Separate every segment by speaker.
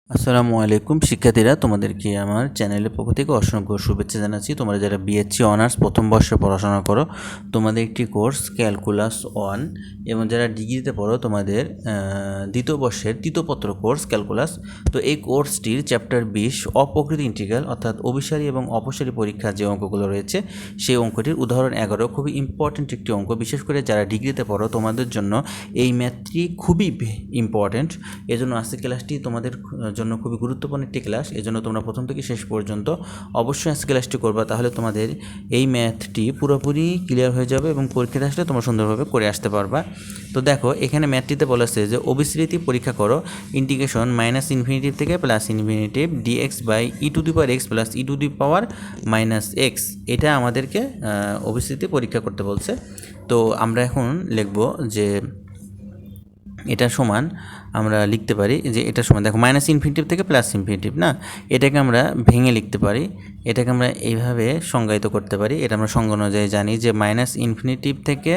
Speaker 1: আসসালামু আলাইকুম শিক্ষার্থীরা, তোমাদেরকে আমার চ্যানেলের পক্ষ থেকে অসংখ্য শুভেচ্ছা জানাচ্ছি। তোমরা যারা বিএসসি অনার্স প্রথম বর্ষে পড়াশোনা করো, তোমাদের একটি কোর্স ক্যালকুলাস 1, এবং যারা ডিগ্রিতে পড়ো তোমাদের দ্বিতীয় বর্ষের তৃতীয়পত্র কোর্স ক্যালকুলাস। তো এই কোর্সটির চ্যাপ্টার 20 অপ্রকৃত ইন্টিগ্রাল অর্থাৎ অভিসারী এবং অপসারী পরীক্ষার যে অঙ্কগুলো রয়েছে সেই অঙ্কটির উদাহরণ 11 খুবই ইম্পর্ট্যান্ট একটি অঙ্ক। বিশেষ করে যারা ডিগ্রিতে পড়ো তোমাদের জন্য এই ম্যাথটি খুবই ইম্পর্ট্যান্ট। এজন্য আজকের ক্লাসটি তোমাদের জন্য খুবই গুরুত্বপূর্ণ একটি ক্লাস। এজন্য তোমরা প্রথম থেকে শেষ পর্যন্ত অবশ্যই আজকে ক্লাসটি করবা, তাহলে তোমাদের এই ম্যাথটি পুরোপুরি ক্লিয়ার হয়ে যাবে এবং পরীক্ষাতে আসলে তোমরা সুন্দরভাবে করে আসতে পারবা। তো দেখো, এখানে ম্যাথটিতে বলেছে যে অভিসৃতি পরীক্ষা করো ইন্টিগ্রেশন মাইনাস ইনফিনিটিভ থেকে plus infinity dx by e to the power x plus e to the power minus x. এটা আমাদেরকে অভিসৃতি পরীক্ষা করতে বলছে। তো আমরা এখন লিখব যে এটা সমান, আমরা লিখতে পারি যে এটা সমান, দেখো মাইনাস ইনফিনিটিভ থেকে প্লাস ইনফিনিটিভ না, এটাকে আমরা ভেঙে লিখতে পারি। এটাকে আমরা এইভাবে সংজ্ঞায়িত করতে পারি। এটা আমরা সংজ্ঞা অনুযায়ী জানি যে মাইনাস ইনফিনিটিভ থেকে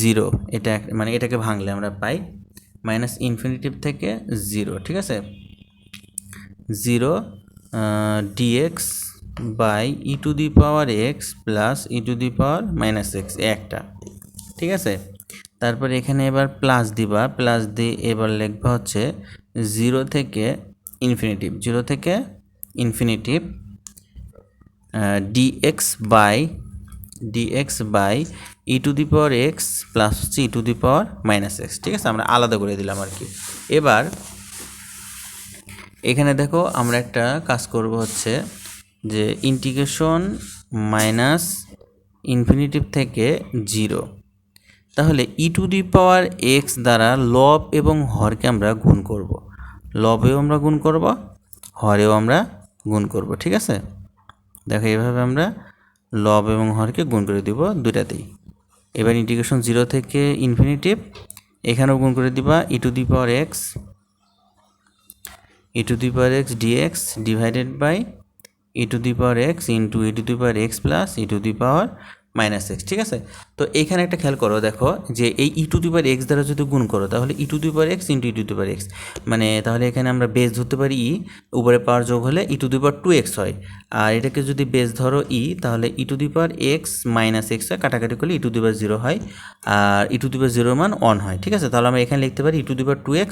Speaker 1: 0, এটা মানে এটাকে ভাঙলে আমরা পাই মাইনাস ইনফিনিটিভ থেকে 0, ঠিক আছে, 0 dx by e to the power x plus e to the power minus x, একটা, ঠিক আছে। তারপরে এখানে এবার প্লাস দিবা, প্লাস দিয়ে এবার লিখবা হচ্ছে 0 থেকে ইনফিনিটিভ, 0 থেকে infinitive dx by e to the power x plus হচ্ছে e to the power minus x, ঠিক আছে, আমরা আলাদা করে দিলাম আর কি। এবার এখানে দেখো আমরা একটা কাজ করব হচ্ছে যে ইন্টিগ্রেশন মাইনাস ইনফিনিটিভ থেকে 0, তাহলে e to the power x দ্বারা লব এবং হরকে আমরা গুণ করব, লবেও আমরা গুণ করব, হরেও আমরা গুণ করব, ঠিক আছে। দেখো এইভাবে আমরা লব এবং হরকে গুণ করে দিব দুইটাতেই। এবার ইন্টিগ্রেশন 0 থেকে ইনফিনিটিভ, এখানেও গুণ করে দিবা e to the power x dx divided by e to the power x into e to the power x plus e to the power minus x, ঠিক আছে। তো এইখানে একটা খেয়াল করো, দেখো যে এই ই টু দি পাওয়ার এক্স দ্বারা যদি গুণ করো তাহলে e to the power x into e to the power x, মানে তাহলে এখানে আমরা বেস ধরতে পারি ই, উপরে পাওয়ার যোগ হলে ই টু দি পাওয়ার 2x হয়। আর এটাকে যদি বেস ধরো ই, তাহলে e to the power x minus x হয়, কাটাকাটি করলে ই টু দি পাওয়ার 0 হয়, আর ই টু দি পাওয়ার 0 মান 1 হয়, ঠিক আছে। তাহলে আমরা এখানে লিখতে পারি ই to the power 2x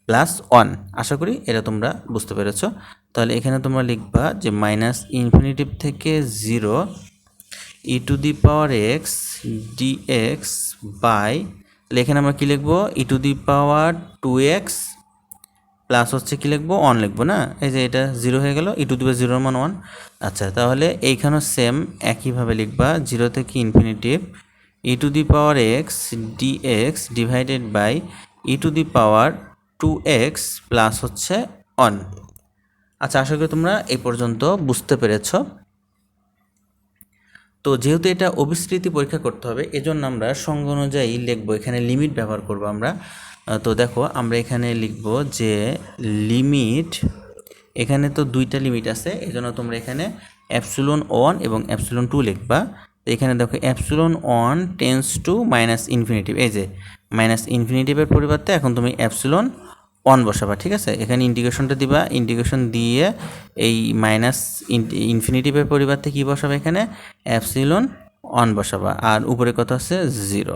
Speaker 1: plus 1। আশা করি এটা তোমরা বুঝতে পেরেছ। তাহলে এখানে তোমরা লিখবা যে মাইনাস ইনফিনিটিভ থেকে 0 e to the power x dx by, তাহলে এখানে আমরা কী লিখবো, ই to the power 2x plus হচ্ছে কী লিখবো, 1 লিখবো না, এই যে এটা 0 হয়ে গেল, ই টু দি পাওয়ার 0 মান 1। আচ্ছা, তাহলে এইখানেও সেম একইভাবে লিখবা 0 থেকে infinity e to the power x dx divided by e to the power 2x plus হচ্ছে 1। আচ্ছা, আশা করি তোমরা এই পর্যন্ত বুঝতে পেরেছ। তো যেহেতু এটা অভিসৃতি পরীক্ষা করতে হবে, এজন্য আমরা সংজ্ঞা অনুযায়ী লিখবো, এখানে লিমিট ব্যবহার করব আমরা। তো দেখো আমরা এখানে লিখব যে লিমিট, এখানে তো দুইটা লিমিট আছে, এজন্য তোমরা এখানে অ্যাপসিলন 1 এবং অ্যাপসিলন 2 লিখবা। তো এখানে দেখো epsilon 1 tends to minus infinitive, এই যে মাইনাস ইনফিনিটিভের পরিবর্তে এখন তুমি অ্যাপসিলন 1 বসাবা, ঠিক আছে। এখানে ইন্টিগ্রেশনটা দিবা, ইন্টিগ্রেশন দিয়ে এই মাইনাস ইনফিনিটিভের পরিবর্তে কী বসাবে, এখানে অ্যাপসিলন 1 বসাবা, আর উপরে কত আছে 0।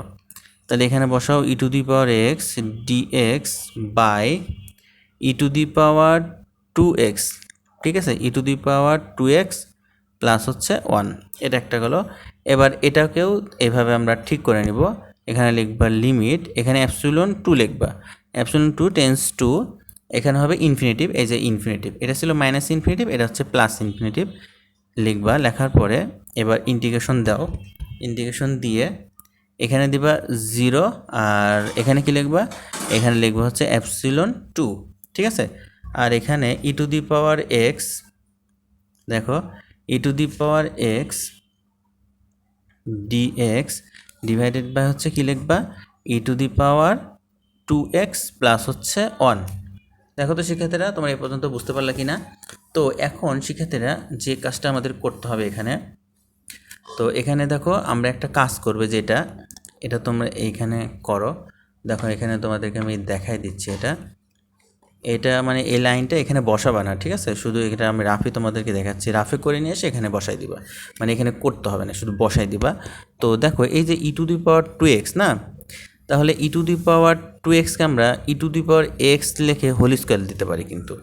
Speaker 1: তাহলে এখানে বসাও e to the power x dx by e to the power 2x, ঠিক আছে, ই to the power 2x plus হচ্ছে 1, এটা একটা গেলো। এবার এটাকেও এভাবে আমরা ঠিক করে নিব, এখানে লিখবা লিমিট, এখানে অ্যাপসিলন 2 লিখবা, অ্যাপসিলন 2 টেন্স টু, এখানে হবে ইনফিনিটিভ, এই যে ইনফিনিটিভ, এটা ছিল মাইনাস ইনফিনিটিভ, এটা হচ্ছে প্লাস ইনফিনিটিভ লিখবা। লেখার পরে এবার ইন্টিগ্রেশন দাও, ইন্টিগ্রেশন দিয়ে এখানে দিবা 0, আর এখানে কি লিখবা, এখানে লিখবা হচ্ছে অ্যাপসিলন 2, ঠিক আছে। আর এখানে ই টু দি পাওয়ার এক্স, দেখো e to the power x dx divided by হচ্ছে কি লিখবা, ই to the power 2x plus হচ্ছে 1। দেখো তো শিক্ষার্থীরা, তোমরা এই পর্যন্ত বুঝতে পারলে কি না? তো এখন শিক্ষার্থীরা যে কাজটা আমাদের করতে হবে এখানে, তো এখানে দেখো আমরা একটা কাজ করবে, যেটা এটা তোমরা এইখানে করো। দেখো এখানে তোমাদেরকে আমি দেখাই দিচ্ছি, এটা এটা মানে এই লাইনটা এখানে বসাবা না, ঠিক আছে? শুধু এটা আমি রাফে তোমাদেরকে দেখাচ্ছি, রাফে করে নিয়ে এসে এখানে বসাই দিবা, মানে এখানে করতে হবে না, শুধু বসাই দিবা। তো দেখো এই যে e⁻²x না, তাহলে e⁻²xকে আমরা e⁻x লিখে হোল স্কোয়ার দিতে পারি কিন্তু,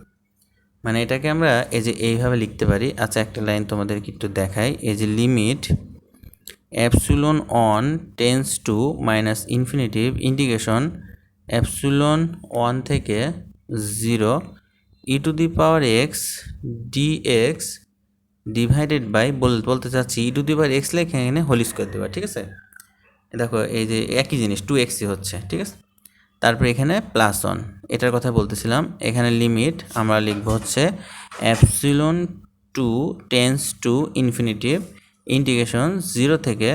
Speaker 1: মানে এটাকে আমরা এই যে এইভাবে লিখতে পারি। আচ্ছা একটা লাইন তোমাদেরকে একটু দেখাই, এই যে limit epsilon on tends to minus infinitive integration epsilon 1 থেকে 0 e⁻x dx ডিভাইডেড বাই বলতে চাচ্ছি e⁻x লেখে এখানে হোল স্কোয়ার দেবা, ঠিক আছে? দেখো এই যে একই জিনিস 2x হচ্ছে, ঠিক আছে? তারপর এখানে +1, এটার কথা বলতেছিলাম। এখানে লিমিট আমরা লিখব হচ্ছে epsilon to tends to infinity integration 0 থেকে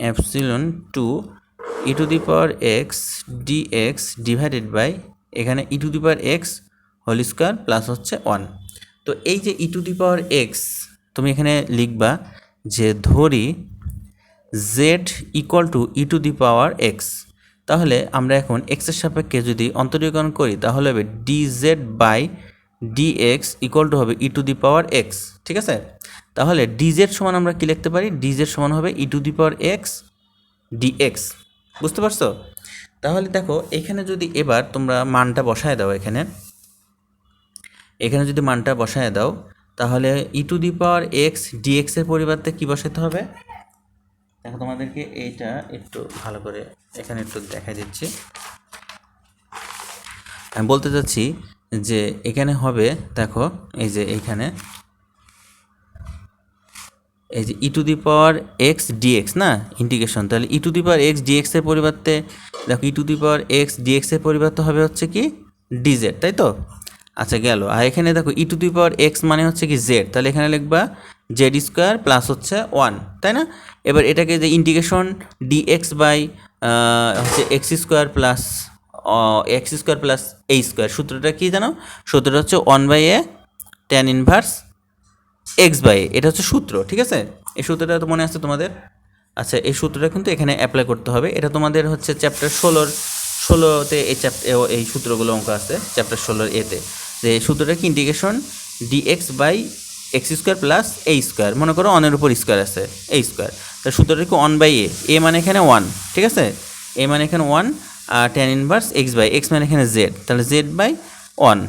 Speaker 1: epsilon to e⁻x dx divided by এখানে e⁻x হোল স্কোয়ার প্লাস হচ্ছে 1। তো এই যে e⁻x তুমি এখানে লিখবা যে ধরি z ইকুয়াল টু e⁻x, তাহলে আমরা এখন এক্সের সাপেক্ষে যদি অন্তরীকরণ করি তাহলে হবে dz by dx equal to হবে e⁻x, ঠিক আছে? তাহলে dz সমান আমরা কি লিখতে পারি, dz সমান হবে e⁻x dx, বুঝতে পারছো? তাহলে দেখো এখানে যদি এবার তোমরা মানটা বসায় দাও, এখানে যদি মানটা বসায় দাও তাহলে e⁻x dx এর পরিবর্তে কি বসাতে হবে? দেখো তোমাদেরকে এইটা একটু ভালো করে এখানে একটু দেখাই দিচ্ছি। আমি বলতে চাচ্ছি যে এখানে হবে, দেখো এই যে এইখানে এই যে e⁻x dx না ইন্টিগ্রেশন, তাহলে e⁻x dx এর পরিবর্তে দেখো e⁻x dx এর পরিবর্তে হবে হচ্ছে কি dz, তাই তো? আচ্ছা গেল। আর এখানে দেখো e⁻x মানে হচ্ছে কি z, তাহলে এখানে লিখবা z² প্লাস হচ্ছে 1, তাই না? এবার এটাকে যে ইন্টিগ্রেশন dx বাই হচ্ছে x² প্লাস a², সূত্রটা কি জানো? সূত্রটা হচ্ছে 1/a tan ইনভার্স x/a, এটা হচ্ছে সূত্র, ঠিক আছে? এই সূত্রটা তো মনে আছে তোমাদের? আচ্ছা এই সূত্রটা কিন্তু এখানে অ্যাপ্লাই করতে হবে, এটা তোমাদের হচ্ছে চ্যাপ্টার 16তে এই সূত্রগুলো অঙ্ক আছে, চ্যাপ্টার 16 এতে যে সূত্রটা কি integration dx by x² plus a², মনে করো 1 এর উপর স্কোয়ার আছে a², তার সূত্রটা কি 1/a, a মানে এখানে 1, ঠিক আছে? a মানে এখানে 1 আর tan ইনভার্স x মানে এখানে z, তাহলে z/1,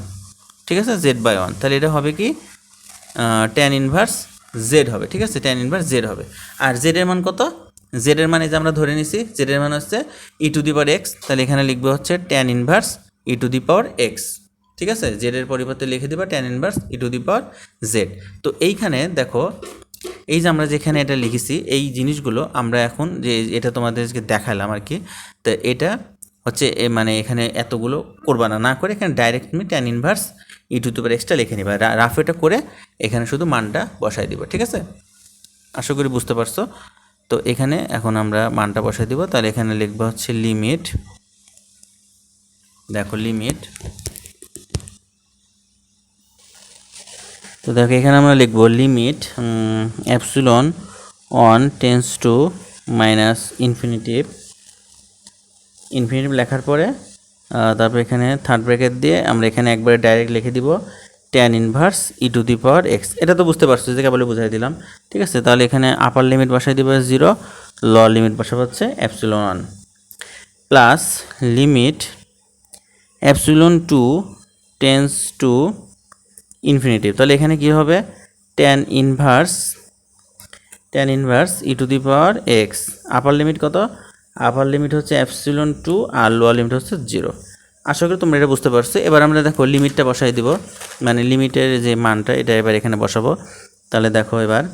Speaker 1: ঠিক আছে? z/1, তাহলে এটা হবে কি tan ইনভার্স z হবে, ঠিক আছে? tan ইনভার্স z হবে। আর z এর মান কত? z এর মান এই যে আমরা ধরে নিছি z এর মান হচ্ছে e⁻x, তাহলে এখানে লিখবো হচ্ছে tan ইনভার্স e⁻x, ঠিক আছে? z এর পরিবর্তে লিখে দিবা tan ইনভার্স e⁻z। তো এইখানে দেখো এই যে আমরা যেখানে এটা লিখেছি এই জিনিসগুলো আমরা এখন যে এটা তোমাদেরকে দেখালাম আর কি, তো এটা হচ্ছে মানে এখানে এতগুলো করবা না করে এখানে ডাইরেক্ট তুমি tan ইনভার্স e⁻xটা লিখে নিবা, রাফ এটা করে এখানে শুধু মানটা বসাই দিব, ঠিক আছে? আশা করি বুঝতে পারছো। তো এখানে এখন আমরা মানটা বসাই দিব, তাহলে এখানে লিখবা হচ্ছে লিমিট, দেখো লিমিট, তো দেখো এখানে আমরা লিখব limit epsilon on tends to minus infinitive লেখার পরে তারপর এখানে থার্ড ব্র্যাকেট দিয়ে আমরা এখানে একবারে ডাইরেক্ট লিখে দিব tan ইনভার্স e⁻x, এটা তো বুঝতে পারছো যে কেবল বুঝাই দিলাম, ঠিক আছে? তাহলে এখানে আপার লিমিট বসাই দিব 0, লোয়ার লিমিট বসাবো হচ্ছে epsilon 1 plus limit epsilon 2 tends to infinitive, তাহলে এখানে কি হবে tan ইনভার্স e⁻x, আপার লিমিট কত? আপার লিমিট হচ্ছে এপসিলন 2 আর লোয়ার লিমিট হচ্ছে 0। আশা করি তোমরা এটা বুঝতে পারছো। এবার আমরা দেখো লিমিটটা বসাই দিব, মানে লিমিটের যে মানটা এটা এবার এখানে বসাবো। তাহলে দেখো এবার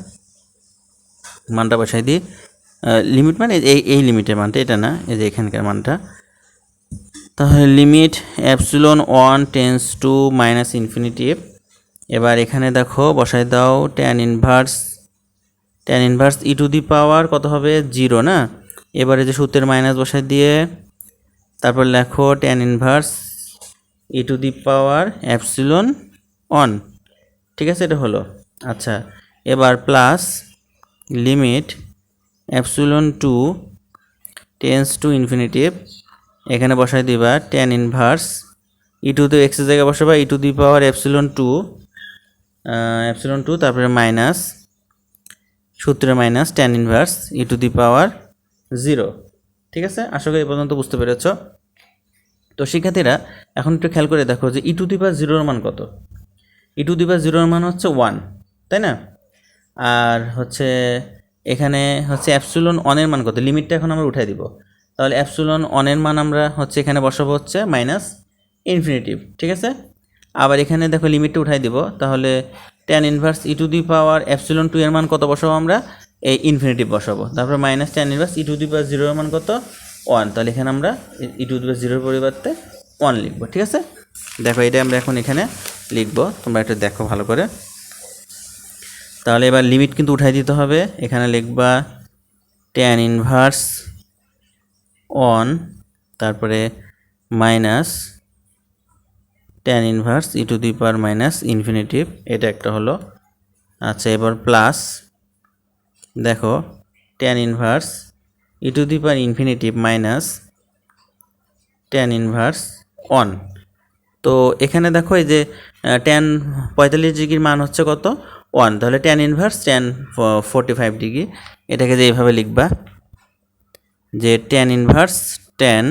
Speaker 1: মানটা বসাই দিই, লিমিট মানে এই লিমিটের মানটা, এটা না, এই যে এখানকার মানটা। তাহলে limit epsilon 1 tends to minus infinitive, এবার এখানে দেখো বসাই দাও tan ইনভার্স e⁻ কত হবে 0 না, এবারে যে সূত্রের মাইনাস বসাই দিয়ে তারপর লেখো tan ইনভার্স e⁻ এপসিলন 1, ঠিক আছে? এটা হলো। আচ্ছা এবার plus limit epsilon 2 tends to infinitive, এখানে বসাই দিবা tan inverse e to the এক্সের জায়গায় বসাবা e to the power epsilon to তারপরে মাইনাস সূত্রে minus tan inverse e to the power 0। ঠিক আছে, আশা করি এ পর্যন্ত বুঝতে পেরেছ। তো শিক্ষার্থীরা এখন একটু খেয়াল করে দেখো যে ই টু দি পাওয়ার 0 মান কত। ই টু দি পাওয়ার 0 মান হচ্ছে 1, তাই না? আর হচ্ছে এখানে হচ্ছে অ্যাপসিলন অনের মান কত, লিমিটটা এখন আমরা উঠাই দিব। তাহলে অ্যাপসিলন অনের মান আমরা হচ্ছে এখানে বসাবো হচ্ছে মাইনাস ইনফিনিটিভ। ঠিক আছে, আবার এখানে দেখো লিমিটটা উঠাই দিব, তাহলে tan inverse e to the power epsilon 2 এর মান কত বসাবো আমরা, এই ইনফিনিটিভ বসাবো। তারপরে minus tan inverse e to the power 0 এর মান কত, 1। তাহলে এখানে আমরা ই টু দি পাওয়ার 0 এর পরিবর্তে 1 লিখবো। ঠিক আছে, দেখো এটা আমরা এখন এখানে লিখবো, তোমরা একটু দেখো ভালো করে। তাহলে এবার লিমিট কিন্তু উঠাই দিতে হবে, এখানে লিখবা ট্যান ইনভার্স 1 তারপরে minus tan inverse e to the power minus infinitive, এটা একটা হলো। আচ্ছা, এবার প্লাস দেখো tan inverse e to the power infinitive minus tan inverse 1। তো এখানে দেখো এই যে ট্যান 45 ডিগ্রির মান হচ্ছে কত, 1। তাহলে ট্যান ইনভার্স ট্যান 45 ডিগ্রি, এটাকে যে এইভাবে লিখবা যে tan inverse tan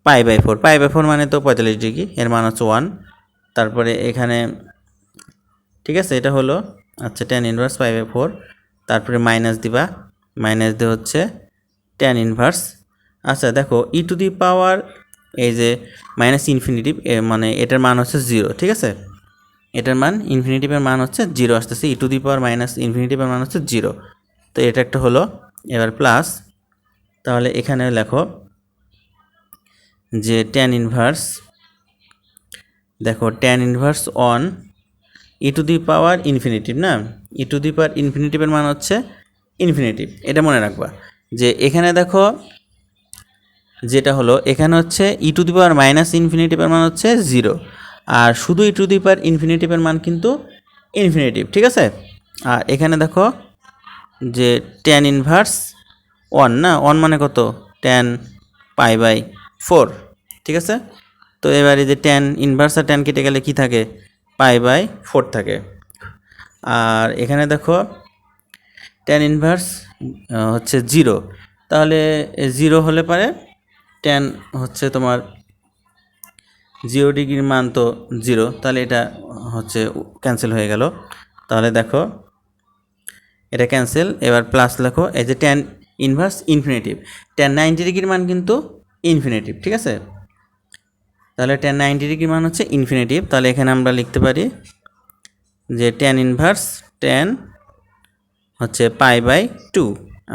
Speaker 1: pi by 4 মানে তো 45 ডিগ্রি, এর মান হচ্ছে 1। তারপরে এখানে ঠিক আছে এটা হলো। আচ্ছা, ট্যান ইনভার্স পাই বাই 4, তারপরে মাইনাস দিবা, মাইনাস দিয়ে হচ্ছে ট্যান ইনভার্স। আচ্ছা দেখো ই টু দি পাওয়ার এই যে মাইনাস ইনফিনিটিভ মানে এটার মান হচ্ছে 0। ঠিক আছে, এটার মান ইনফিনিটিভের মান হচ্ছে 0 আসতেছে, ই টু দি পাওয়ার মাইনাস ইনফিনিটিভের মান হচ্ছে 0। তো এটা একটা হলো। এবার প্লাস, তাহলে এখানে লেখো যে ট্যান ইনভার্স, দেখো tan inverse on E to the power infinitive, না ই টু দি পাওয়ার ইনফিনিটিভের মান হচ্ছে ইনফিনিটিভ, এটা মনে রাখবা। যে এখানে দেখো যেটা হলো এখানে হচ্ছে e to the power minus ইনফিনিটিভের মান হচ্ছে 0, আর শুধু ই টু দি পাওয়ার ইনফিনিটিভের মান কিন্তু ইনফিনিটিভ। ঠিক আছে, আর এখানে দেখো যে ট্যান ইনভার্স 1, না 1 মানে কত, ট্যান পাই বাই 4। ঠিক আছে, তো এবারে যে ট্যান ইনভার্স আর ট্যান কেটে গেলে কি থাকে, পাই বাই 4 থাকে। আর এখানে দেখো ট্যান ইনভার্স হচ্ছে 0, তাহলে 0 হলে পারে ট্যান হচ্ছে তোমার 0 ডিগ্রির মান তো 0, তাহলে এটা হচ্ছে ক্যান্সেল হয়ে গেল। তাহলে দেখো এটা ক্যান্সেল। এবার প্লাস লেখো এই যে ট্যান ইনভার্স ইনফিনিটিভ, ট্যান 90 ডিগ্রির মান কিন্তু ইনফিনিটিভ। ঠিক আছে, তাহলে ট্যান 90 ডিগ্রির মান হচ্ছে ইনফিনিটিভ, তাহলে এখানে আমরা লিখতে পারি যে ট্যান ইনভার্স ট্যান হচ্ছে পাই বাই 2।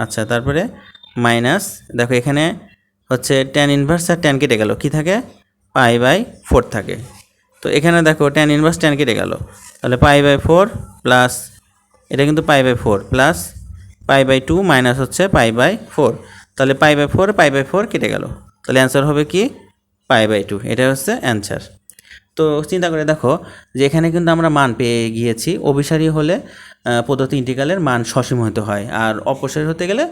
Speaker 1: আচ্ছা, তারপরে মাইনাস দেখো এখানে হচ্ছে ট্যান ইনভার্স আর ট্যান কেটে গেল, কি থাকে, পাই বাই 4 থাকে। তো এখানে দেখো ট্যান ইনভার্স ট্যান কেটে গেল, তাহলে পাই বাই 4 প্লাস এটা কিন্তু pi by 4 plus pi by 2 minus হচ্ছে পাই বাই 4, তাহলে পাই বাই 4 কেটে গেল, তাহলে অ্যান্সার হবে কি পাই বাই 2, এটা হচ্ছে অ্যান্সার। তো চিন্তা করে দেখো যে এখানে কিন্তু আমরা মান পেয়ে গিয়েছি, অভিসারী হলে প্রদত্ত ইন্টিগ্রালের মান সসীম হতে হয়, আর অপসারী হতে গেলে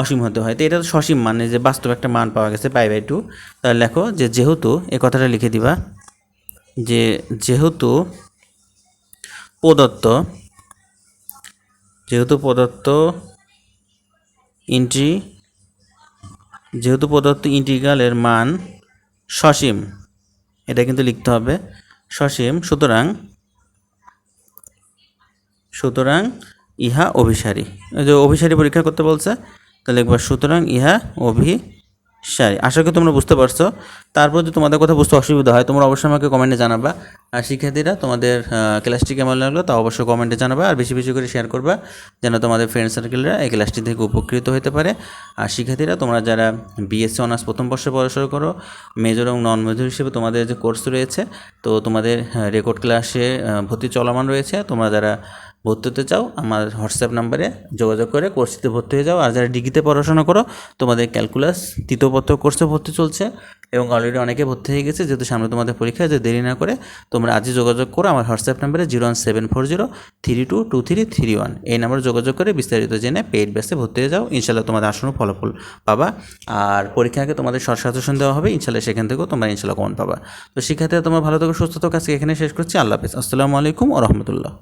Speaker 1: অসীম হতে হয়। তো এটা তো সসীম মানে যে বাস্তব একটা মান পাওয়া গেছে পাই বাই 2। তাহলে লেখো যে যেহেতু এই কথাটা লিখে দিবা যে যেহেতু প্রদত্ত ইন্টিগ্রালের মান সসীম, এটা কিন্তু লিখতে হবে সসীম, সুতরাং ইহা অভিসারী। এই যে অভিসারী পরীক্ষা করতে বলছে, তাহলে একবার সুতরাং ইহা অভিসারী। আশা করি তোমরা বুঝতে পারছো। তারপর যদি তোমাদের কথা বুঝতে অসুবিধা হয় তোমরা অবশ্যই আমাকে কমেন্টে জানাবা। আর শিক্ষার্থীরা তোমাদের ক্লাসটি কেমন লাগলো তা অবশ্যই কমেন্টে জানাবা, আর বেশি বেশি করে শেয়ার করবা যেন তোমাদের ফ্রেন্ড সার্কেলরা এই ক্লাসটি থেকে উপকৃত হতে পারে। আর শিক্ষার্থীরা তোমরা যারা বিএসসি অনার্স প্রথম বর্ষে পড়াশোনা করো, মেজর এবং নন মেজর হিসেবে তোমাদের যে কোর্স রয়েছে, তো তোমাদের রেকর্ড ক্লাসে ভর্তি চলমান রয়েছে। তোমরা যারা ভর্তি হতে চাও আমার হোয়াটসঅ্যাপ নাম্বারে যোগাযোগ করে কোর্সটিতে ভর্তি হয়ে যাও। আর যারা ডিগ্রিতে পড়াশোনা করো তোমাদের ক্যালকুলাস তৃতীয় পত্র কোর্সে ভর্তি চলছে এবং অলরেডি অনেকে ভর্তি হয়ে গেছে, যেহেতু সামনে তোমাদের পরীক্ষা, যে দেরি না করে তোমরা আজই যোগাযোগ করো আমার হোয়াটসঅ্যাপ নাম্বারে 01740322331 এই নাম্বারে যোগাযোগ করে বিস্তারিত জেনে পেইড ব্যাচে ভর্তি হয়ে যাও। ইনশাল্লাহ তোমাদের আসন্ন ফলাফল পাবা, আর পরীক্ষা আগে তোমাদের শর্ট সাজেশন দেওয়া হবে, ইনশাল্লাহ সেখান থেকেও তোমরা ইনশাল্লাহ কমন পাবা। তো শিক্ষার্থীরা তোমরা ভালো থাকো, সুস্থ থাকো। আজকে এখানে শেষ করছি। আল্লাহ হাফেজ। আসসালামু আলাইকুম ওয়া রাহমাতুল্লাহ।